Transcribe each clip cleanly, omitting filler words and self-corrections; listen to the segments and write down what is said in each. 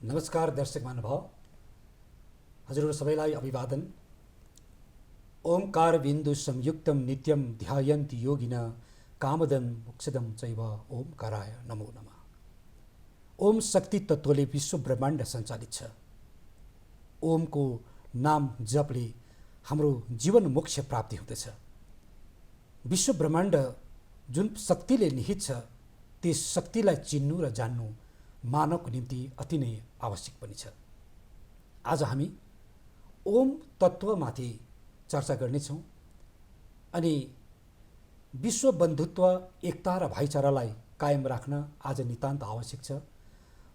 नमस्कार दर्शक महानुभाव, हजुर सबैलाई अभिवादन। ओमकार बिन्दु संयुक्तम नित्यम ध्यायन्ति योगिन कामदम मोक्षदम चैव ओमकाराय नमो नमः। ओम शक्ति तत्त्वले विश्व ब्रह्माण्ड सञ्चालित छ। ओमको नाम जपले हाम्रो जीवन मोक्ष प्राप्ति हुँदछ। विश्व ब्रह्माण्ड जुन शक्तिले निहित छ, त्यस शक्तिलाई चिन्नु र जान्नु मानवको निम्ति अति नै आवश्यक पनि छ। आज हामी ओम तत्त्वमाथि चर्चा गर्नेछौँ अनि विश्व बन्धुत्व, एकता र भाइचारालाई कायम राख्न आज नितान्त आवश्यक छ।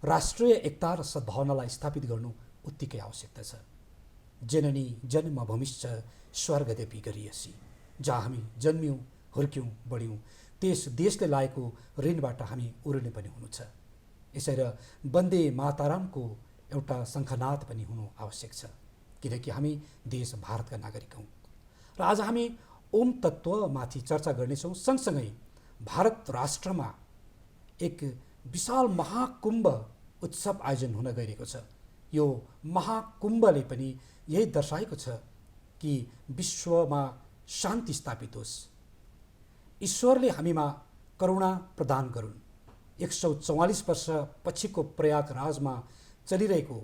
राष्ट्रिय एकता र सद्भावनालाई स्थापित गर्नु उत्तिकै आवश्यकता छ। जननी जन्मभूमिश्च स्वर्गदेवी गरियसी। जहाँ हामी जन्म्यौँ, हुर्क्यौँ, बढ्यौँ, त्यस देशले लागेको ऋणबाट हामी उर्ने पनि हुनु छ। यसरी वन्दे मातरमको एउटा शङ्खनाद पनि हुनु आवश्यक छ, किनकि हामी देश भारतका नागरिक हौँ। र आज हामी ओम तत्त्वमाथि चर्चा गर्नेछौँ। सँगसँगै भारत राष्ट्रमा एक विशाल महाकुम्भ उत्सव आयोजन हुन गइरहेको छ। यो महाकुम्भले पनि यही दर्शाएको छ कि विश्वमा शान्ति स्थापित होस्, ईश्वरले हामीमा करुणा प्रदान गरून्। 144 वर्ष पछिको प्रयागराजमा चलिरहेको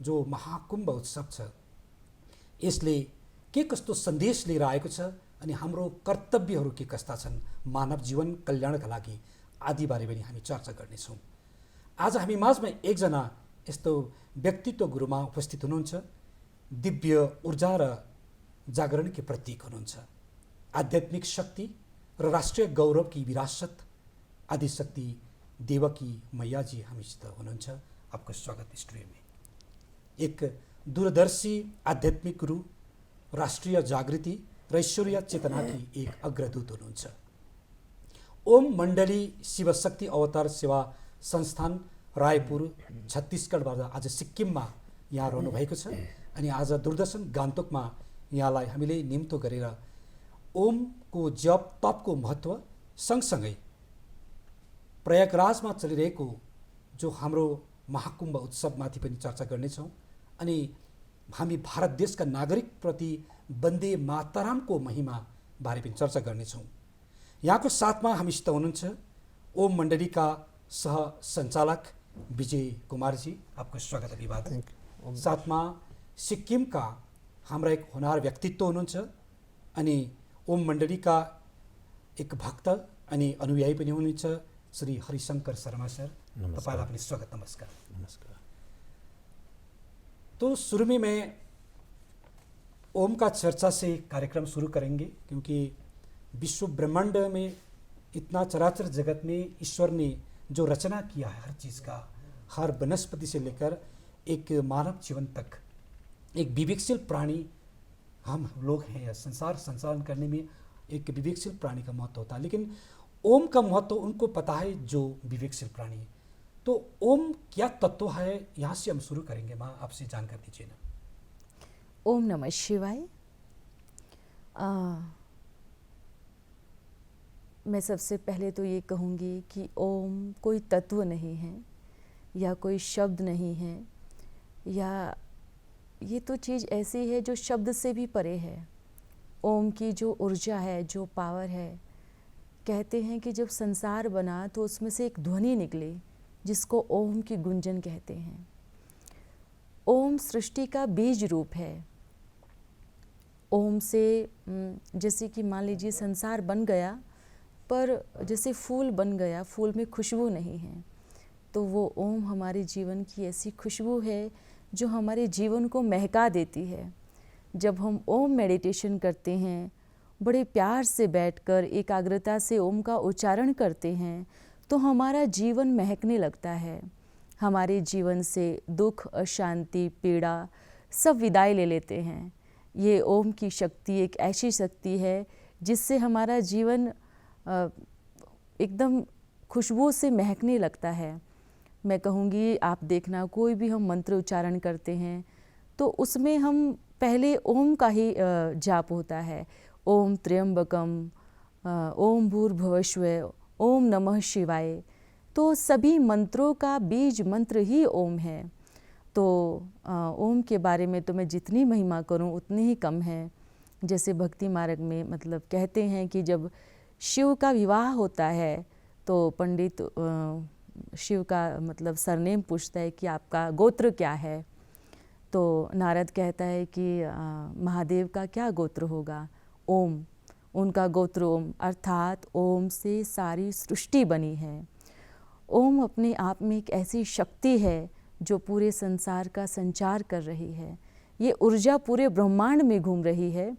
जो महाकुम्भ उत्सव छ, यसले के कस्तो सन्देश लिएर आएको छ अनि हाम्रो कर्तव्यहरू के कस्ता छन् मानव जीवन कल्याणका लागि आदिबारे पनि हामी चर्चा गर्नेछौँ। आज हामी माझमा एकजना यस्तो व्यक्तित्व गुरुमा उपस्थित हुनुहुन्छ। दिव्य ऊर्जा र जागरणकी प्रतीक हुनुहुन्छ। आध्यात्मिक शक्ति र राष्ट्रिय गौरवकी विरासत आदिशक्ति देवकी मैया जी हामीसित हुनुहुन्छ। आपको स्वागत स्टूडियो में। एक दूरदर्शी आध्यात्मिक गुरु, राष्ट्रिय जागृति र ईश्वरीय चेतना की एक अग्रदूत हुनुहुन्छ। ओम मण्डली शिवशक्ति अवतार सेवा संस्थान रायपुर छत्तीसगढबाट आज सिक्किममा यहाँ रहनु भएको छ अनि आज दूरदर्शन गान्तोकमा यहाँलाई हामीले निम्तो गरेर ओमको जप तपको महत्त्व सँगसँगै प्रयागराजमा चलिरहेको जो हाम्रो महाकुम्भ उत्सवमाथि पनि चर्चा गर्नेछौँ अनि हामी भारत देशका नागरिकप्रति वन्दे मातरमको महिमा बारे पनि चर्चा गर्नेछौँ। यहाँको साथमा हामीसित हुनुहुन्छ ओम मण्डलीका सह सञ्चालक विजय कुमारजी। आपको स्वागत अभिवादन। साथमा सिक्किमका हाम्रा एक होनहार व्यक्तित्व हुनुहुन्छ अनि ओम मण्डलीका एक भक्त अनि अनुयायी पनि हुनुहुन्छ, श्री हरिशंकर शर्मा सर। तपाईँलाई पनि स्वागत। नमस्कार। नमस्कार। तो शुरू में मैं ओम का चर्चा से कार्यक्रम शुरू करेंगे, क्योंकि विश्व ब्रह्मांड में इतना चराचर जगत में ईश्वर ने जो रचना किया है हर चीज़ का, हर वनस्पति से लेकर एक मानव जीवन तक, एक विवेकशील प्राणी हम लोग हैं। संसार संचालन करने में एक विवेकशील प्राणी का महत्व होता है, लेकिन ओम का महत्व उनको पता है जो विवेकशील प्राणी है। तो ओम क्या तत्व है, यहाँ से हम शुरू करेंगे। माँ, आपसे जानकारी दीजिए ना। ओम नमः शिवाय। मैं सबसे पहले तो ये कहूँगी कि ओम कोई तत्व नहीं है या कोई शब्द नहीं है, या ये तो चीज़ ऐसी है जो शब्द से भी परे है। ओम की जो ऊर्जा है, जो पावर है, कहते हैं कि जब संसार बना तो उसमें से एक ध्वनि निकली जिसको ओम की गुंजन कहते हैं। ओम सृष्टि का बीज रूप है। ओम से जैसे कि मान लीजिए संसार बन गया, पर जैसे फूल बन गया, फूल में खुशबू नहीं है, तो वो ओम हमारे जीवन की ऐसी खुशबू है जो हमारे जीवन को महका देती है। जब हम ओम मेडिटेशन करते हैं, बड़े प्यार से बैठकर एकाग्रता से ओम का उच्चारण करते हैं, तो हमारा जीवन महकने लगता है। हमारे जीवन से दुख, अशांति, पीड़ा सब विदाई ले लेते हैं। ये ओम की शक्ति एक ऐसी शक्ति है जिससे हमारा जीवन एकदम खुशबू से महकने लगता है। मैं कहूँगी, आप देखना, कोई भी हम मंत्र उच्चारण करते हैं तो उसमें हम पहले ओम का ही जाप होता है। ओम त्र्यंबकम, ओम भूर्भुवस्सुः, ओम नमः शिवाय। तो सभी मंत्रों का बीज मंत्र ही ओम है। तो ओम के बारे में तो मैं जितनी महिमा करूं उतनी ही कम है। जैसे भक्ति मार्ग में मतलब कहते हैं कि जब शिव का विवाह होता है तो पंडित शिव का मतलब सरनेम पूछता है कि आपका गोत्र क्या है। तो नारद कहता है कि महादेव का क्या गोत्र होगा, ओम। उनका गोत्र ओम, अर्थात ओम से सारी सृष्टि बनी है। ओम अपने आप में एक ऐसी शक्ति है जो पूरे संसार का संचार कर रही है। ये ऊर्जा पूरे ब्रह्मांड में घूम रही है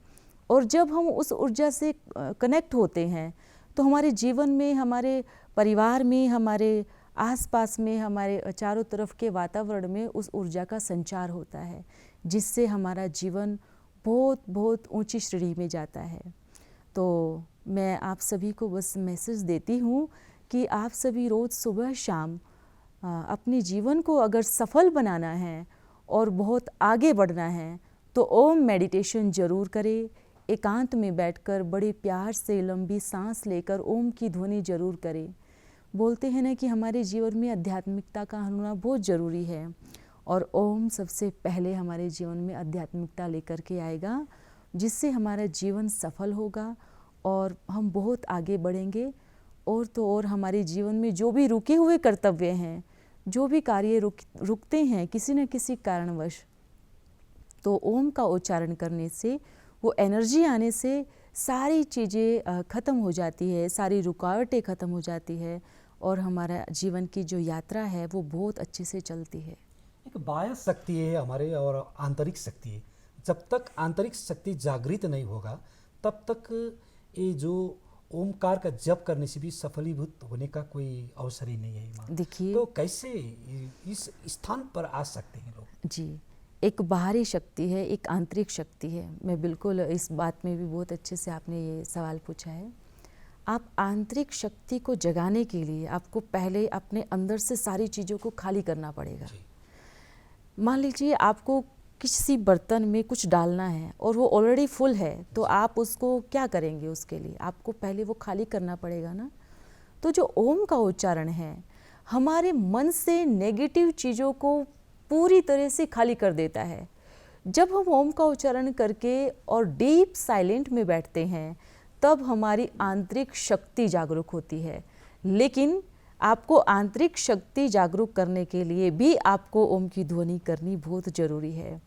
और जब हम उस ऊर्जा से कनेक्ट होते हैं तो हमारे जीवन में, हमारे परिवार में, हमारे आसपास में, हमारे चारों तरफ के वातावरण में उस ऊर्जा का संचार होता है, जिससे हमारा जीवन बहुत बहुत ऊंची श्रेणी में जाता है। तो मैं आप सभी को बस मैसेज देती हूँ कि आप सभी रोज़ सुबह शाम अपने जीवन को अगर सफल बनाना है और बहुत आगे बढ़ना है तो ओम मेडिटेशन ज़रूर करें। एकांत में बैठकर बड़े प्यार से लंबी सांस लेकर ओम की ध्वनि जरूर करें। बोलते हैं ना कि हमारे जीवन में आध्यात्मिकता का होना बहुत ज़रूरी है और ओम सबसे पहले हमारे जीवन में आध्यात्मिकता लेकर के आएगा, जिससे हमारा जीवन सफल होगा और हम बहुत आगे बढ़ेंगे। और तो और हमारे जीवन में जो भी रुके हुए कर्तव्य हैं, जो भी कार्य रुकते हैं किसी न किसी कारणवश, तो ओम का उच्चारण करने से, वो एनर्जी आने से सारी चीज़ें ख़त्म हो जाती है, सारी रुकावटें ख़त्म हो जाती है और हमारा जीवन की जो यात्रा है वो बहुत अच्छे से चलती है। एक बाह्य शक्ति है हमारे और आंतरिक शक्ति है। जब तक आंतरिक शक्ति जागृत नहीं होगा तब तक ये जो ओमकार का जप करने से भी सफलीभूत होने का कोई अवसर ही नहीं है माँ। देखिए, तो कैसे इस स्थान पर आ सकते हैं लोग? जी, एक बाहरी शक्ति है, एक आंतरिक शक्ति है। मैं बिल्कुल इस बात में भी बहुत अच्छे से आपने ये सवाल पूछा है। आप आंतरिक शक्ति को जगाने के लिए आपको पहले अपने अंदर से सारी चीज़ों को खाली करना पड़ेगा। मान लीजिए आपको किसी बर्तन में कुछ डालना है और वो ऑलरेडी फुल है, तो आप उसको क्या करेंगे? उसके लिए आपको पहले वो खाली करना पड़ेगा ना। तो जो ओम का उच्चारण है हमारे मन से नेगेटिव चीज़ों को पूरी तरह से खाली कर देता है। जब हम ओम का उच्चारण करके और डीप साइलेंट में बैठते हैं तब हमारी आंतरिक शक्ति जागरूक होती है। लेकिन आपको आंतरिक शक्ति जागरूक करने के लिए भी आपको ओम की ध्वनि करनी बहुत ज़रूरी है,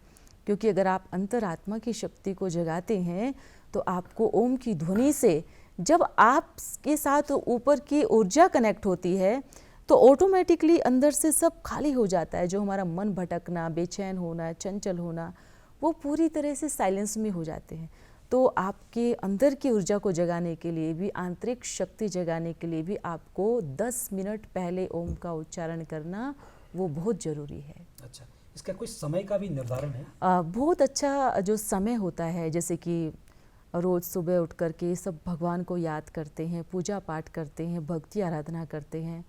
क्योंकि अगर आप अंतरात्मा की शक्ति को जगाते हैं तो आपको ओम की ध्वनि से, जब आपके साथ ऊपर की ऊर्जा कनेक्ट होती है तो ऑटोमेटिकली अंदर से सब खाली हो जाता है। जो हमारा मन भटकना, बेचैन होना, चंचल होना, वो पूरी तरह से साइलेंस में हो जाते हैं। तो आपके अंदर की ऊर्जा को जगाने के लिए भी, आंतरिक शक्ति जगाने के लिए भी आपको 10 मिनट पहले ओम का उच्चारण करना वो बहुत ज़रूरी है। अच्छा, इसका कोई समय का भी निर्धारण है? बहुत अच्छा जो समय होता है, जैसे कि रोज़ सुबह उठ कर के सब भगवान को याद करते हैं, पूजा पाठ करते हैं, भक्ति आराधना करते हैं,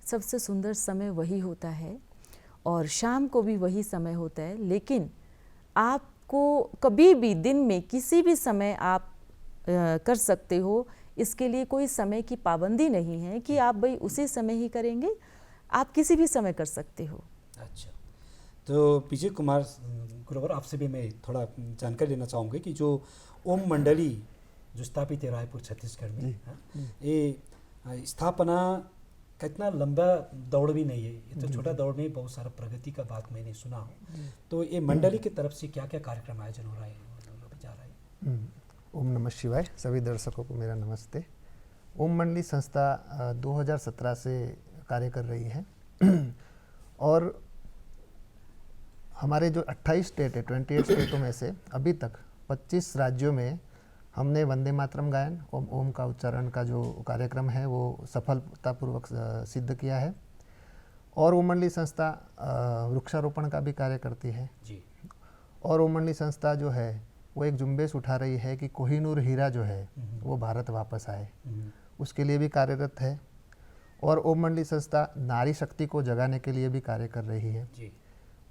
सबसे सुंदर समय वही होता है। और शाम को भी वही समय होता है। लेकिन आपको कभी भी दिन में किसी भी समय आप कर सकते हो। इसके लिए कोई समय की पाबंदी नहीं है कि आप भाई उसी समय ही करेंगे, आप किसी भी समय कर सकते हो। अच्छा, तो विजय कुमार ग्रोवर, आपसे भी मैं थोड़ा जानकारी लेना चाहूँगी कि जो ओम मंडली जो स्थापित है रायपुर छत्तीसगढ़ में, ये स्थापना कितना लंबा दौड़ भी नहीं है, ये तो छोटा दौड़ में बहुत सारा प्रगति का बात मैंने सुना हो। तो ये मंडली की तरफ से क्या क्या कार्यक्रम आयोजन हो रहा है, जा रहा है? ओम नमः शिवाय। सभी दर्शकों को मेरा नमस्ते। ओम मंडली संस्था 2017 से कार्य कर रही है और हमारे जो 28 स्टेट है, 28 स्टेटों में से अभी तक 25 राज्यों में हमने वंदे मातरम गायन, ओम का उच्चारण का जो कार्यक्रम है वो सफलतापूर्वक सिद्ध किया है। और ओम मंडली संस्था वृक्षारोपण का भी कार्य करती है जी। और ओम मंडली संस्था जो है वो एक जुम्बेश उठा रही है कि कोहिनूर हीरा जो है वो भारत वापस आए, उसके लिए भी कार्यरत है। और ओम मंडली संस्था नारी शक्ति को जगाने के लिए भी कार्य कर रही है जी।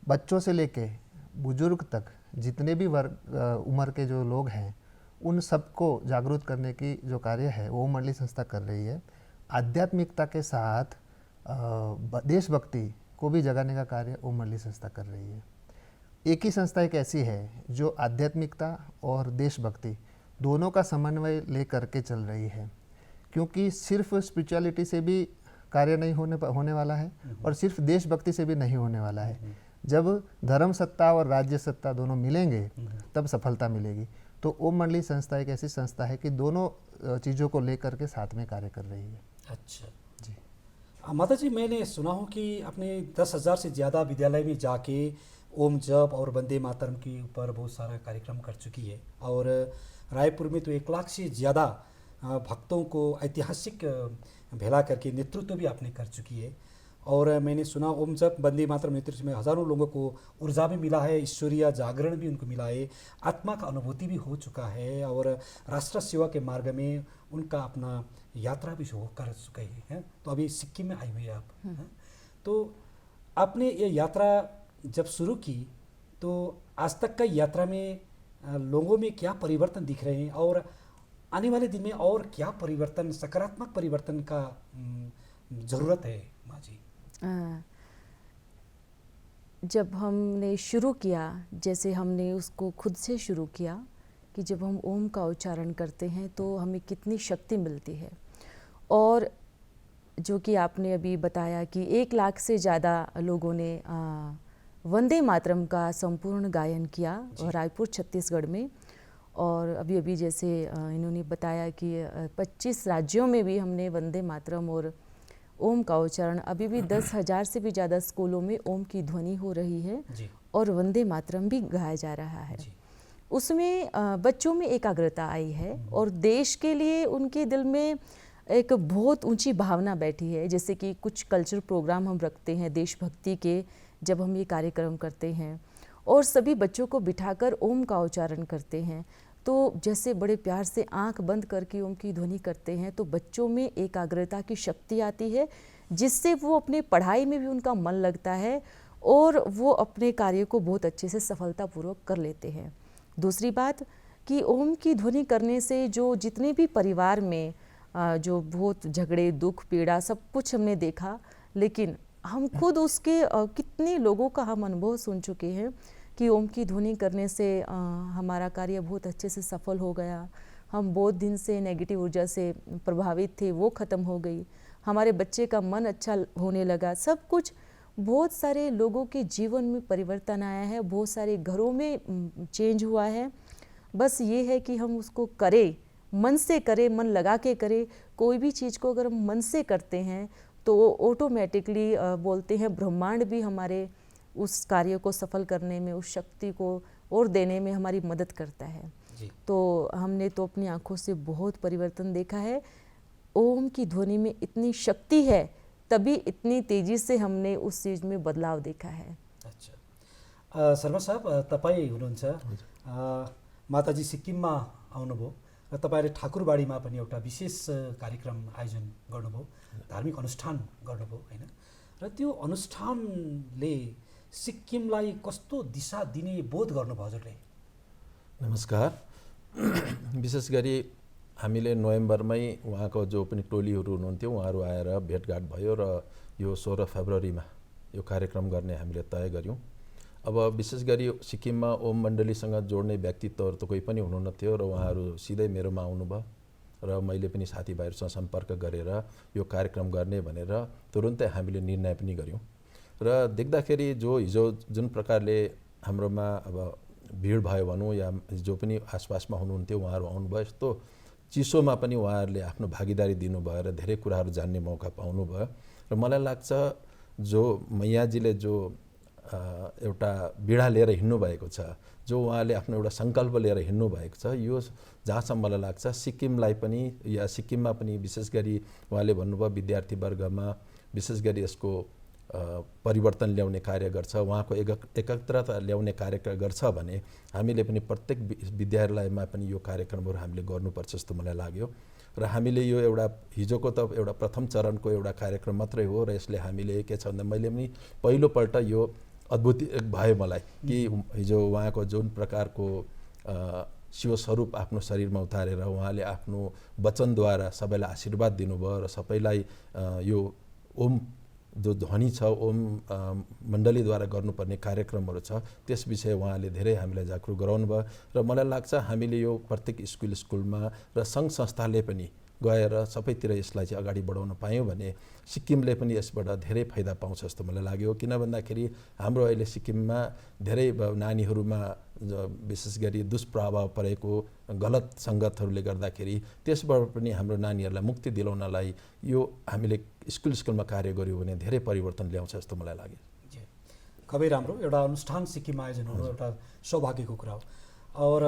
बच्चों से लेके बुजुर्ग तक जितने भी उम्र के जो लोग हैं उन सबको जागरूक करने की जो कार्य है वो ओम मंडली संस्था कर रही है। आध्यात्मिकता के साथ देशभक्ति को भी जगाने का कार्य ओम मंडली संस्था कर रही है। एक ही संस्था एक ऐसी है जो आध्यात्मिकता और देशभक्ति दोनों का समन्वय ले करके चल रही है, क्योंकि सिर्फ स्पिरिचुअलिटी से भी कार्य नहीं होने वाला है और सिर्फ देशभक्ति से भी नहीं होने वाला है। जब धर्म सत्ता और राज्य सत्ता दोनों मिलेंगे तब सफलता मिलेगी। तो ओम मंडली संस्था एक ऐसी संस्था है कि दोनों चीज़ों को लेकर के साथ में कार्य कर रही है। अच्छा जी। माता जी, मैंने सुना हूँ कि आपने 10,000 से ज़्यादा विद्यालय में जाके ओम जप और वंदे मातरम के ऊपर बहुत सारा कार्यक्रम कर चुकी है, और रायपुर में तो 1 लाख से ज़्यादा भक्तों को ऐतिहासिक भेला करके नेतृत्व भी आपने कर चुकी है। और मैंने सुना ओम जप वंदे मातरम नेतृत्व में हज़ारों लोगों को ऊर्जा भी मिला है, ईश्वरीय जागरण भी उनको मिला है, आत्मा का अनुभूति भी हो चुका है, और राष्ट्र सेवा के मार्ग में उनका अपना यात्रा भी हो कर चुके हैं। तो अभी सिक्किम में आई हुई है आप, हैं? तो आपने ये यात्रा जब शुरू की तो आज तक का यात्रा में लोगों में क्या परिवर्तन दिख रहे हैं, और आने वाले दिन में और क्या परिवर्तन, सकारात्मक परिवर्तन का ज़रूरत है माँ जी? जब हमने शुरू किया, जैसे हमने उसको खुद से शुरू किया कि जब हम ओम का उच्चारण करते हैं तो हमें कितनी शक्ति मिलती है, और जो कि आपने अभी बताया कि 1 लाख से ज़्यादा लोगों ने वंदे मातरम का संपूर्ण गायन किया रायपुर छत्तीसगढ़ में। और अभी अभी जैसे इन्होंने बताया कि 25 राज्यों में भी हमने वंदे मातरम और ओम का उच्चारण, अभी भी 10,000 से भी ज़्यादा स्कूलों में ओम की ध्वनि हो रही है और वंदे मातरम भी गाया जा रहा है। उसमें बच्चों में एकाग्रता आई है और देश के लिए उनके दिल में एक बहुत ऊंची भावना बैठी है। जैसे कि कुछ कल्चरल प्रोग्राम हम रखते हैं देशभक्ति के, जब हम ये कार्यक्रम करते हैं और सभी बच्चों को बिठाकर ओम का उच्चारण करते हैं, तो जैसे बड़े प्यार से आंख बंद करके ओम की ध्वनि करते हैं तो बच्चों में एकाग्रता की शक्ति आती है, जिससे वो अपने पढ़ाई में भी उनका मन लगता है और वो अपने कार्य को बहुत अच्छे से सफलतापूर्वक कर लेते हैं। दूसरी बात कि ओम की ध्वनि करने से जो जितने भी परिवार में जो बहुत झगड़े, दुख, पीड़ा सब कुछ हमने देखा, लेकिन हम खुद उसके कितने लोगों का हम अनुभव सुन चुके हैं कि ओम की ध्वनि करने से हमारा कार्य बहुत अच्छे से सफल हो गया। हम बहुत दिन से नेगेटिव ऊर्जा से प्रभावित थे, वो ख़त्म हो गई। हमारे बच्चे का मन अच्छा होने लगा। सब कुछ, बहुत सारे लोगों के जीवन में परिवर्तन आया है, बहुत सारे घरों में चेंज हुआ है। बस ये है कि हम उसको करें, मन से करें, मन लगा के करें। कोई भी चीज़ को अगर हम मन से करते हैं तो ऑटोमेटिकली बोलते हैं ब्रह्मांड भी हमारे उस कार्य को सफल करने में, उस शक्ति को और देने में हमारी मदद करता है। तो हमने तो अपनी आंखों से बहुत परिवर्तन देखा है। ओम की ध्वनि में इतनी शक्ति है, तभी इतनी तेजी से हमने उस चीज़ में बदलाव देखा है। अच्छा, शर्मा साहब, तपाईँ हुनुहुन्छ, माताजी सिक्किममा आउनुभयो र तपाईँले ठाकुरबाडीमा पनि एउटा विशेष कार्यक्रम आयोजन गर्नुभयो, धार्मिक अनुष्ठान गर्नुभयो हैन, र त्यो अनुष्ठानले सिक्किमलाई कस्तो दिशा दिने बोध गर्नुभयो हजुरले? नमस्कार। विशेष गरी हामीले नोभेम्बरमै उहाँको जो पनि टोलीहरू हुनुहुन्थ्यो उहाँहरू आएर भेटघाट भयो र यो 16 फेब्रुअरीमा यो कार्यक्रम गर्ने हामीले तय गऱ्यौँ। अब विशेष गरी सिक्किममा ओम मण्डलीसँग जोड्ने व्यक्तित्वहरू त कोही पनि हुनुहुन्न थियो र उहाँहरू सिधै मेरोमा आउनुभयो र मैले पनि साथीभाइहरूसँग सम्पर्क गरेर यो कार्यक्रम गर्ने भनेर तुरुन्तै हामीले निर्णय पनि गऱ्यौँ। र देख्दाखेरि जो हिजो जुन प्रकारले हाम्रोमा अब भिड भयो भनौँ या जो पनि आसपासमा हुनुहुन्थ्यो उहाँहरू आउनुभयो, यस्तो चिसोमा पनि उहाँहरूले आफ्नो भागीदारी दिनुभयो र धेरै कुराहरू जान्ने मौका पाउनुभयो। र मलाई लाग्छ जो मैयाजीले जो एउटा बिडा लिएर हिँड्नु भएको छ, जो उहाँले आफ्नो एउटा सङ्कल्प लिएर हिँड्नु भएको छ, यो जहाँसम्म मलाई लाग्छ सिक्किमलाई पनि या सिक्किममा पनि विशेष गरी उहाँले भन्नुभयो विद्यार्थीवर्गमा विशेष गरी यसको परिवर्तन ल्याउने कार्य गर्छ, उहाँको एकाग्रता ल्याउने कार्य गर्छ भने हामीले पनि प्रत्येक विद्यालयमा पनि यो कार्यक्रमहरू हामीले गर्नुपर्छ जस्तो मलाई लाग्यो। र हामीले यो एउटा हिजोको त एउटा प्रथम चरणको एउटा कार्यक्रम मात्रै हो र यसले हामीले के छ भन्दा मैले पनि पहिलोपल्ट यो अद्भुत भयो मलाई कि हिजो उहाँको जुन प्रकारको शिव स्वरूप आफ्नो शरीरमा उतारेर उहाँले आफ्नो वचनद्वारा सबैलाई आशीर्वाद दिनुभयो र सबैलाई यो ओम जो ध्वनि छ ओम मण्डलीद्वारा गर्नुपर्ने कार्यक्रमहरू छ त्यस विषय उहाँले धेरै हामीलाई जागरुक गराउनु भयो र मलाई लाग्छ हामीले यो प्रत्येक स्कुलमा र सङ्घ संस्थाले पनि गएर सबैतिर यसलाई चाहिँ अगाडि बढाउन पायौँ भने सिक्किमले पनि यसबाट धेरै फाइदा पाउँछ जस्तो मलाई लाग्यो। किन भन्दाखेरि हाम्रो अहिले सिक्किममा धेरै नानीहरूमा विशेष गरी दुष्प्रभाव परेको गलत सङ्गतहरूले गर्दाखेरि त्यसबाट पनि हाम्रो नानीहरूलाई मुक्ति दिलाउनलाई यो हामीले स्कुलमा कार्य गर्यो भने धेरै परिवर्तन ल्याउँछ जस्तो मलाई लाग्यो। खबै राम्रो एउटा अनुष्ठान सिक्किममा आयोजन हुनु एउटा सौभाग्य को कुरा हो। और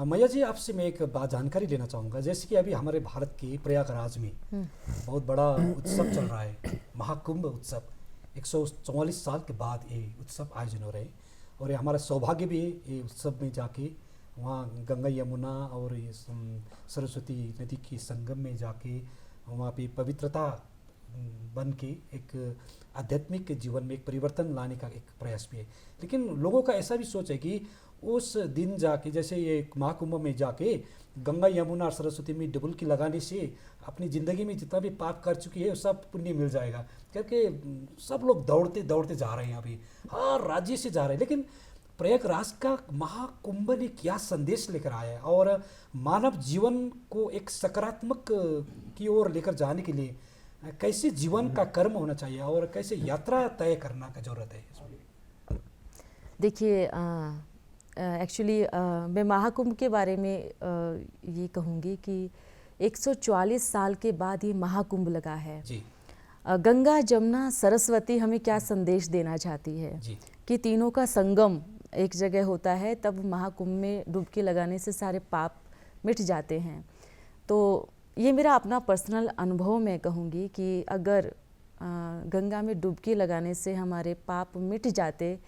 मैया जी आपसे मैं एक बात जानकारी लेना चाहूँगा, जैसे कि अभी हमारे भारत के प्रयागराज में बहुत बड़ा उत्सव चल रहा है, महाकुंभ उत्सव। 144 साल के बाद ये उत्सव आयोजन हो रहे हैं और ये हमारा सौभाग्य भी है ये उत्सव में जाके वहाँ गंगा यमुना और ये सरस्वती नदी के संगम में जाके वहाँ पे पवित्रता बन के एक आध्यात्मिक जीवन में एक परिवर्तन लाने का एक प्रयास भी है। लेकिन लोगों का ऐसा भी सोच है कि उस दिन जाके जैसे ये महाकुंभ में जाके गंगा यमुना और सरस्वती में डुबकी लगाने से अपनी ज़िंदगी में जितना भी पाप कर चुकी है सब पुण्य मिल जाएगा, क्योंकि सब लोग दौड़ते दौड़ते जा रहे हैं, अभी हर राज्य से जा रहे हैं। लेकिन प्रयागराज का महाकुंभ ने क्या संदेश लेकर आया है और मानव जीवन को एक सकारात्मक की ओर लेकर जाने के लिए कैसे जीवन का कर्म होना चाहिए और कैसे यात्रा तय करना का जरूरत है? देखिए एक्चुअली मैं महाकुंभ के बारे में ये कहूँगी कि 144 साल के बाद ये महाकुंभ लगा है जी। गंगा जमुना सरस्वती हमें क्या संदेश देना चाहती है जी। कि तीनों का संगम एक जगह होता है, तब महाकुंभ में डुबकी लगाने से सारे पाप मिट जाते हैं। तो ये मेरा अपना पर्सनल अनुभव मैं कहूँगी कि अगर गंगा में डुबकी लगाने से हमारे पाप मिट जाते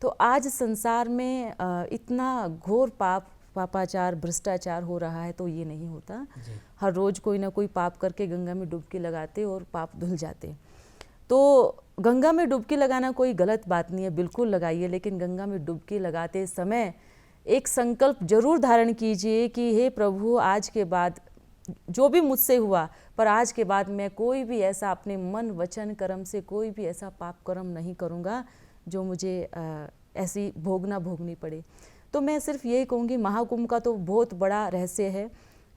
तो आज संसार में इतना घोर पापाचार भ्रष्टाचार हो रहा है तो ये नहीं होता। हर रोज़ कोई ना कोई पाप करके गंगा में डुबकी लगाते और पाप धुल जाते। तो गंगा में डुबकी लगाना कोई गलत बात नहीं है, बिल्कुल लगाइए, लेकिन गंगा में डुबकी लगाते समय एक संकल्प जरूर धारण कीजिए कि हे प्रभु, आज के बाद जो भी मुझसे हुआ, पर आज के बाद मैं कोई भी ऐसा अपने मन वचन कर्म से कोई भी ऐसा पाप कर्म नहीं करूँगा जो मुझे ऐसी भोगनी पड़े। तो मैं सिर्फ यही कहूँगी, महाकुंभ का तो बहुत बड़ा रहस्य है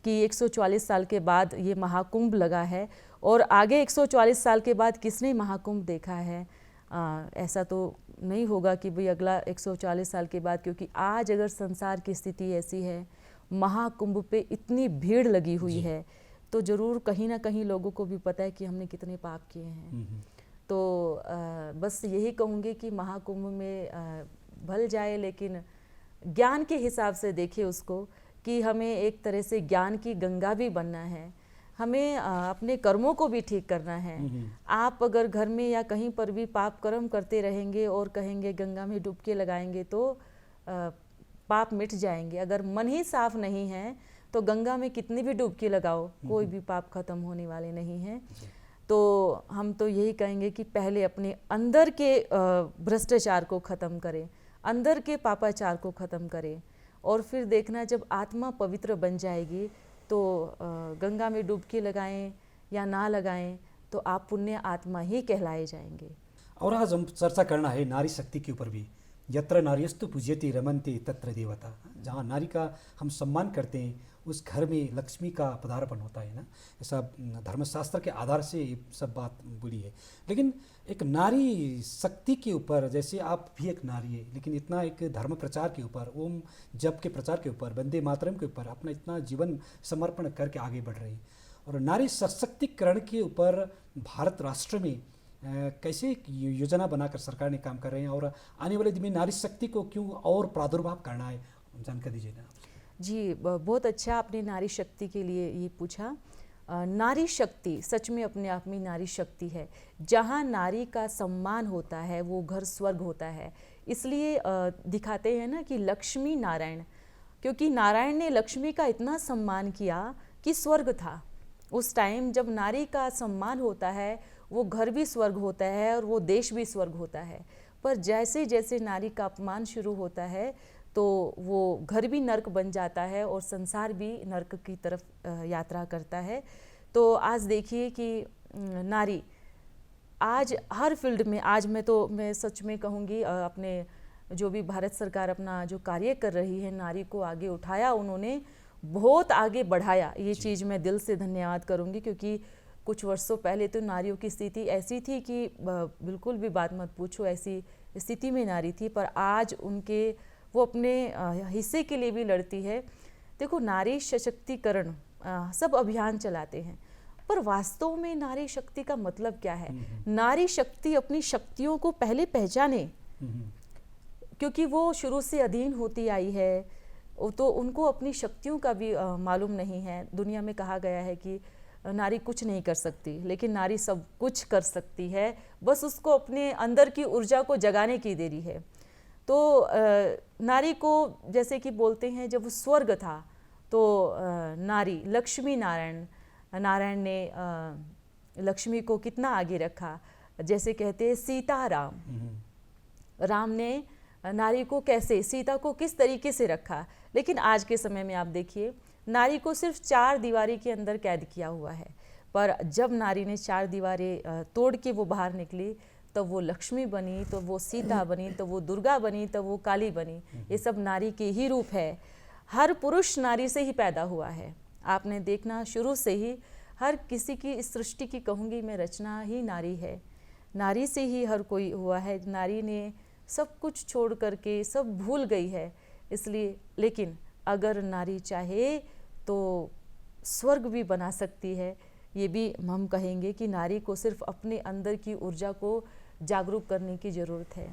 कि 144 साल के बाद ये महाकुंभ लगा है और आगे 144 साल के बाद किसने महाकुंभ देखा है? ऐसा तो नहीं होगा कि भाई अगला 144 साल के बाद, क्योंकि आज अगर संसार की स्थिति ऐसी है, महाकुंभ पे इतनी भीड़ लगी हुई है, तो ज़रूर कहीं ना कहीं लोगों को भी पता है कि हमने कितने पाप किए हैं। तो बस यही कहूँगी कि महाकुंभ में भल जाए, लेकिन ज्ञान के हिसाब से देखिए उसको कि हमें एक तरह से ज्ञान की गंगा भी बनना है, हमें अपने कर्मों को भी ठीक करना है। आप अगर घर में या कहीं पर भी पाप कर्म करते रहेंगे और कहेंगे गंगा में डुबकी लगाएंगे तो पाप मिट जाएंगे। अगर मन ही साफ नहीं है तो गंगा में कितनी भी डुबकी लगाओ, कोई भी पाप खत्म होने वाले नहीं हैं। तो हम तो यही कहेंगे कि पहले अपने अंदर के भ्रष्टाचार को ख़त्म करें, अंदर के पापाचार को ख़त्म करें, और फिर देखना जब आत्मा पवित्र बन जाएगी तो गंगा में डुबकी लगाएं या ना लगाएं तो आप पुण्य आत्मा ही कहलाए जाएंगे। और आज हम चर्चा करना है नारी शक्ति के ऊपर भी। यत्र नार्यस्तु पूज्यते रमन्ते तत्र देवता। जहाँ नारी का हम सम्मान करते हैं उस घर में लक्ष्मी का पदार्पण होता है ना, ऐसा धर्मशास्त्र के आधार से ये सब बात बोली है। लेकिन एक नारी शक्ति के ऊपर, जैसे आप भी एक नारी है, लेकिन इतना एक धर्म प्रचार के ऊपर, ओम जप के प्रचार के ऊपर, वंदे मातरम के ऊपर अपना इतना जीवन समर्पण करके आगे बढ़ रही है, और नारी सशक्तिकरण के ऊपर भारत राष्ट्र में कैसे योजना बनाकर सरकार ने काम कर रहे हैं, और आने वाले दिन में नारी शक्ति को क्यों और प्रादुर्भाव करना है, जानकारी दीजिए ना। जी, बहुत अच्छा आपने नारी शक्ति के लिए ये पूछा। नारी शक्ति सच में अपने आप में नारी शक्ति है। जहाँ नारी का सम्मान होता है वो घर स्वर्ग होता है। इसलिए दिखाते हैं ना कि लक्ष्मी नारायण, क्योंकि नारायण ने लक्ष्मी का इतना सम्मान किया कि स्वर्ग था। उस टाइम जब नारी का सम्मान होता है वो घर भी स्वर्ग होता है और वो देश भी स्वर्ग होता है। पर जैसे जैसे नारी का अपमान शुरू होता है तो वो घर भी नर्क बन जाता है और संसार भी नर्क की तरफ यात्रा करता है। तो आज देखिए कि नारी आज हर फील्ड में, आज मैं सच में कहूँगी, अपने जो भी भारत सरकार अपना जो कार्य कर रही है, नारी को आगे उठाया, उन्होंने बहुत आगे बढ़ाया। ये चीज़ मैं दिल से धन्यवाद करूँगी, क्योंकि कुछ वर्षों पहले तो नारियों की स्थिति ऐसी थी कि बिल्कुल भी बात मत पूछो, ऐसी स्थिति में नारी थी। पर आज वो अपने हिस्से के लिए भी लड़ती है। देखो, नारी सशक्तिकरण सब अभियान चलाते हैं, पर वास्तव में नारी शक्ति का मतलब क्या है? नारी शक्ति अपनी शक्तियों को पहले पहचाने, क्योंकि वो शुरू से अधीन होती आई है, तो उनको अपनी शक्तियों का भी मालूम नहीं है। दुनिया में कहा गया है कि नारी कुछ नहीं कर सकती, लेकिन नारी सब कुछ कर सकती है, बस उसको अपने अंदर की ऊर्जा को जगाने की देरी है। तो नारी को जैसे कि बोलते हैं, जब स्वर्ग था तो नारी, लक्ष्मी नारायण ने लक्ष्मी को कितना आगे रखा। जैसे कहते हैं सीता राम ने नारी को कैसे, सीता को किस तरीके से रखा। लेकिन आज के समय में आप देखिए, नारी को सिर्फ 4 दीवारी के अंदर कैद किया हुआ है। पर जब नारी ने 4 दीवारें तोड़ के वो बाहर निकली, तो वो लक्ष्मी बनी, तो वो सीता बनी, तो वो दुर्गा बनी, तो वो काली बनी। ये सब नारी के ही रूप है। हर पुरुष नारी से ही पैदा हुआ है। आपने देखना, शुरू से ही हर किसी की, इस सृष्टि की कहूँगी मैं, रचना ही नारी है। नारी से ही हर कोई हुआ है। नारी ने सब कुछ छोड़ करके सब भूल गई है। इसलिए, लेकिन अगर नारी चाहे तो स्वर्ग भी बना सकती है। ये भी हम कहेंगे कि नारी को सिर्फ अपने अंदर की ऊर्जा को जागरूक करने की ज़रूरत है।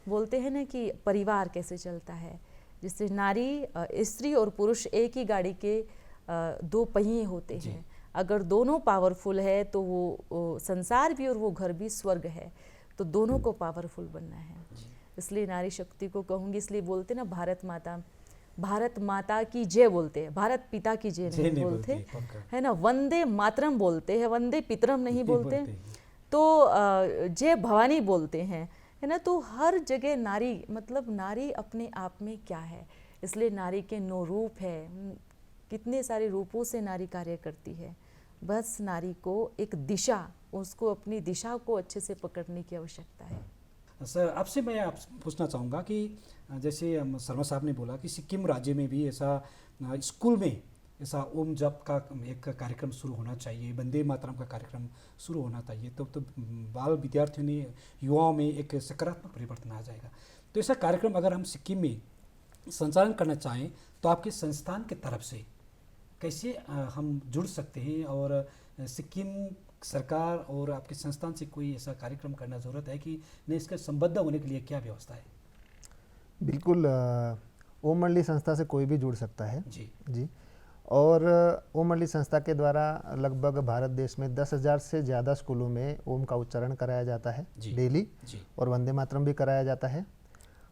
बोलते हैं ना कि परिवार कैसे चलता है, जिससे नारी, स्त्री और पुरुष एक ही गाड़ी के 2 पहिए होते हैं। अगर दोनों पावरफुल है तो वो संसार भी और वो घर भी स्वर्ग है। तो दोनों को पावरफुल बनना है। इसलिए नारी शक्ति को कहूँगी। इसलिए बोलते ना, भारत माता की जय बोलते हैं, भारत पिता की जय नहीं बोलते, है ना। वंदे मातरम बोलते हैं, वंदे पितरम नहीं बोलते। तो जय भवानी बोलते हैं, है ना। तो हर जगह नारी, मतलब नारी अपने आप में क्या है। इसलिए नारी के 9 रूप है। कितने सारे रूपों से नारी कार्य करती है। बस नारी को एक दिशा, उसको अपनी दिशा को अच्छे से पकड़ने की आवश्यकता है। सर, आपसे मैं पूछना चाहूँगा कि जैसे शर्मा साहब ने बोला कि सिक्किम राज्य में भी ऐसा स्कूल में ऐसा ओम जप का एक कार्यक्रम शुरू होना चाहिए, वंदे मातरम का कार्यक्रम शुरू होना चाहिए, तो बाल विद्यार्थियों ने, युवाओं में एक सकारात्मक परिवर्तन आ जाएगा। तो ऐसा कार्यक्रम अगर हम सिक्किम में संचालन करना चाहें तो आपके संस्थान के तरफ से कैसे हम जुड़ सकते हैं, और सिक्किम सरकार और आपके संस्थान से कोई ऐसा कार्यक्रम करना ज़रूरत है कि नहीं, इसका संबद्ध होने के लिए क्या व्यवस्था है? बिल्कुल, ओम मंडली संस्था से कोई भी जुड़ सकता है जी। और ओम मंडली संस्था के द्वारा लगभग भारत देश में 10,000 से ज़्यादा स्कूलों में ओम का उच्चारण कराया जाता है डेली, और वंदे मातरम भी कराया जाता है।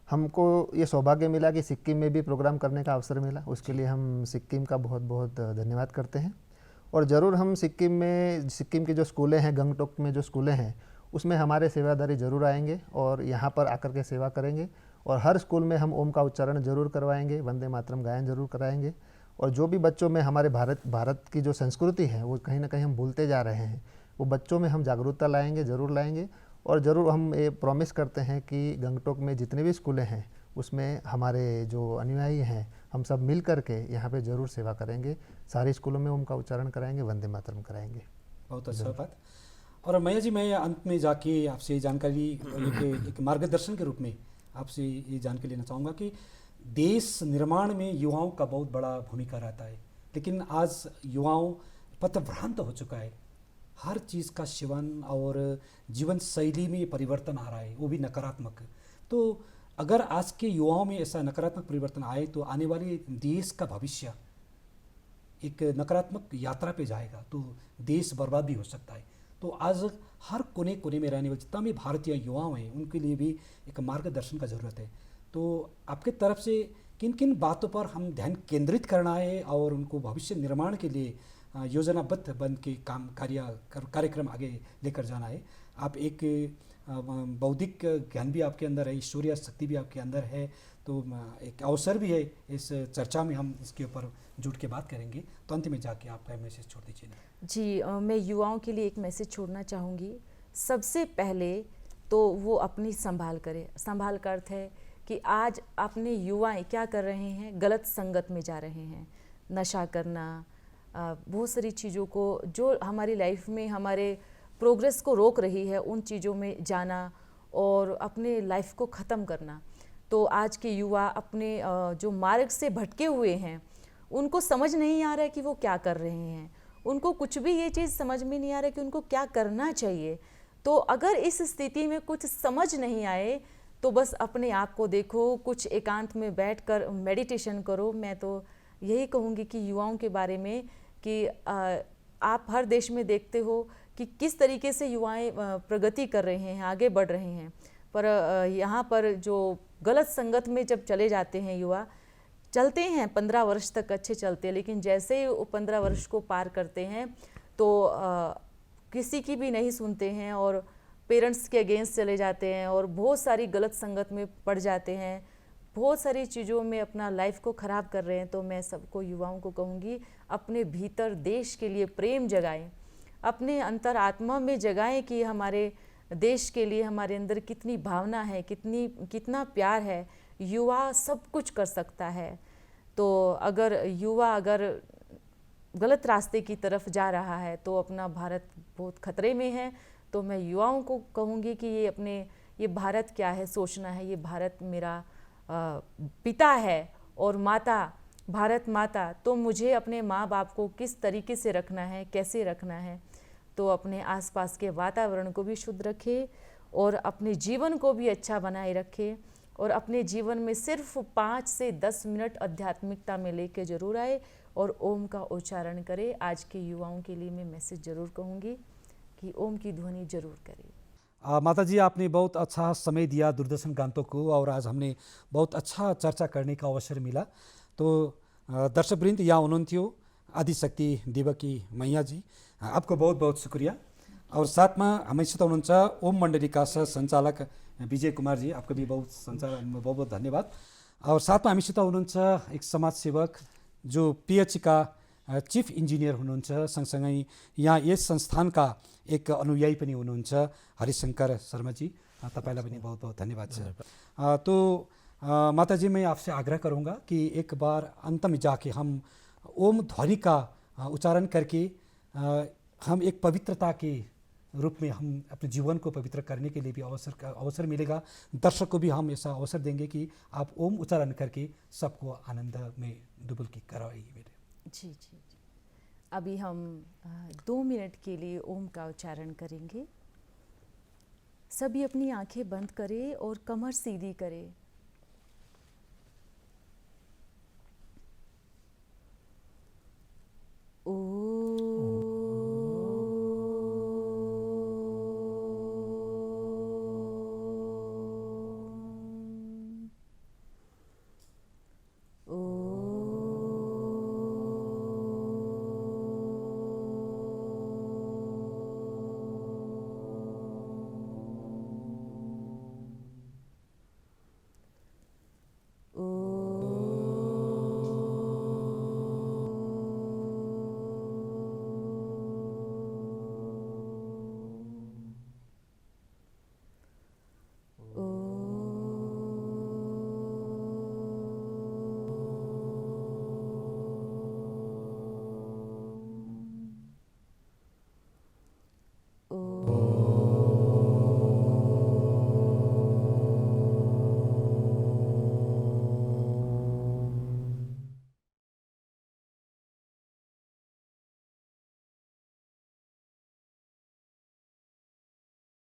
हमको ये सौभाग्य मिला कि सिक्किम में भी प्रोग्राम करने का अवसर मिला। उसके लिए हम सिक्किम का बहुत बहुत धन्यवाद करते हैं। और ज़रूर हम सिक्किम की जो स्कूलें हैं, गंगटोक में जो स्कूलें हैं, उसमें हमारे सेवादारी ज़रूर आएंगे और यहाँ पर आकर के सेवा करेंगे। और हर स्कूल में हम ओम का उच्चारण ज़रूर करवाएंगे, वंदे मातरम गायन ज़रूर कराएंगे। और जो भी बच्चों में हमारे भारत की जो संस्कृति है वो कहीं ना कहीं हम भूलते जा रहे हैं, वो बच्चों में हम जागरूकता लाएंगे, ज़रूर लाएंगे। और ज़रूर हम ये प्रॉमिस करते हैं कि गंगटोक में जितने भी स्कूलें हैं उसमें हमारे जो अनुयायी हैं, हम सब मिल कर के यहाँ पे ज़रूर सेवा करेंगे। सारे स्कूलों में ओम का उच्चारण कराएंगे, वंदे मातरम कराएंगे। बहुत अच्छा बात। और मैया जी, मैं अंत में जाके आपसे जानकारी, एक मार्गदर्शन के रूप में आपसे ये जानकारी लेना चाहूँगा कि देश निर्माण में युवाओं का बहुत बड़ा भूमिका रहता है, लेकिन आज युवाओं पथभ्रांत हो चुका है। हर चीज़ का सेवन और जीवन शैली में परिवर्तन आ रहा है, वो भी नकारात्मक। तो अगर आज के युवाओं में ऐसा नकारात्मक परिवर्तन आए तो आने वाले देश का भविष्य एक नकारात्मक यात्रा पे जाएगा, तो देश बर्बाद भी हो सकता है। तो आज हर कोने कोने में रहने वाले जितना भी भारतीय युवाओं हैं, उनके लिए भी एक मार्गदर्शन का ज़रूरत है। तो आपके तरफ से किन किन बातों पर हम ध्यान केंद्रित करना है और उनको भविष्य निर्माण के लिए योजनाबद्ध बन के कार्यक्रम आगे लेकर जाना है? आप एक बौद्धिक ज्ञान भी आपके अंदर है, ईश्वरीय शक्ति भी आपके अंदर है, तो एक अवसर भी है इस चर्चा में हम इसके ऊपर जुट के बात करेंगे। तो अंत में जाके आपका मैसेज छोड़ दीजिए। जी, मैं युवाओं के लिए एक मैसेज छोड़ना चाहूँगी। सबसे पहले तो वो अपनी संभाल करे। संभाल का अर्थ है कि आज अपने युवाएं क्या कर रहे हैं, गलत संगत में जा रहे हैं, नशा करना, बहुत सारी चीज़ों को जो हमारी लाइफ में हमारे प्रोग्रेस को रोक रही है, उन चीज़ों में जाना और अपने लाइफ को ख़त्म करना। तो आज के युवा अपने जो मार्ग से भटके हुए हैं, उनको समझ नहीं आ रहा है कि वो क्या कर रहे हैं, उनको कुछ भी ये चीज़ समझ में नहीं आ रहा है कि उनको क्या करना चाहिए। तो अगर इस स्थिति में कुछ समझ नहीं आए तो बस अपने आप को देखो, कुछ एकांत में बैठकर मेडिटेशन करो। मैं तो यही कहूँगी कि युवाओं के बारे में कि आप हर देश में देखते हो कि किस तरीके से युवाएं प्रगति कर रहे हैं, आगे बढ़ रहे हैं, पर यहाँ पर जो गलत संगत में जब चले जाते हैं युवा, चलते हैं 15 वर्ष तक अच्छे चलते हैं, लेकिन जैसे ही वो 15 वर्ष को पार करते हैं तो किसी की भी नहीं सुनते हैं और पेरेंट्स के अगेंस्ट चले जाते हैं और बहुत सारी गलत संगत में पड़ जाते हैं, बहुत सारी चीज़ों में अपना लाइफ को ख़राब कर रहे हैं। तो मैं सबको, युवाओं को कहूँगी, अपने भीतर देश के लिए प्रेम जगाएं, अपने अंतरात्मा में जगाएं कि हमारे देश के लिए हमारे अंदर कितनी भावना है, कितना प्यार है। युवा सब कुछ कर सकता है। तो अगर युवा गलत रास्ते की तरफ जा रहा है तो अपना भारत बहुत खतरे में है। तो मैं युवाओं को कहूँगी कि ये भारत क्या है सोचना है। ये भारत मेरा पिता है और माता, भारत माता। तो मुझे अपने माँ बाप को किस तरीके से रखना है, कैसे रखना है, तो अपने आसपास के वातावरण को भी शुद्ध रखे और अपने जीवन को भी अच्छा बनाए रखे और अपने जीवन में सिर्फ 5 से 10 मिनट आध्यात्मिकता में लेके जरूर आए और ओम का उच्चारण करें। आज के युवाओं के लिए मैं मैसेज जरूर कहूँगी कि ओम की ध्वनि जरूर करें। माता जी, आपने बहुत अच्छा समय दिया दूरदर्शन गांतोक को और आज हमने बहुत अच्छा चर्चा करने का अवसर मिला। तो दर्शकवृन्द यहाँ हुनुहुन्थ्यो आदिशक्ति देवकी मैया जी, आपको बहुत बहुत शुक्रिया। और साथमा हमीसित हुनुहुन्छ ओम मंडली का सह संचालक विजय कुमार जी, आपको भी बहुत बहुत धन्यवाद। और साथमा हमीसित हुनुहुन्छ एक समाज सेवक जो PHE का चिफ इन्जिनियर हुनुहुन्छ, सँगसँगै यहाँ यस संस्थानका एक अनुयायी पनि हुनुहुन्छ हरिशंकर शर्मा जी, तपाईँलाई पनि बहुत बहुत धन्यवाद छ। तो माता जी, मैं आपसे आग्रह करूँगा कि एक बार अंत में जाके हम ओम ध्वनि का उच्चारण करके हम एक पवित्रता के रूप में हम अपने जीवन को पवित्र करने के लिए भी अवसर मिलेगा। दर्शक को भी हम ऐसा अवसर देंगे कि आप ओम उच्चारण करके सबको आनंद में डुबकी कराइए। जी। अभी हम 2 मिनट के लिए ओम का उच्चारण करेंगे। सभी अपनी आंखें बंद करें और कमर सीधी करें। ओ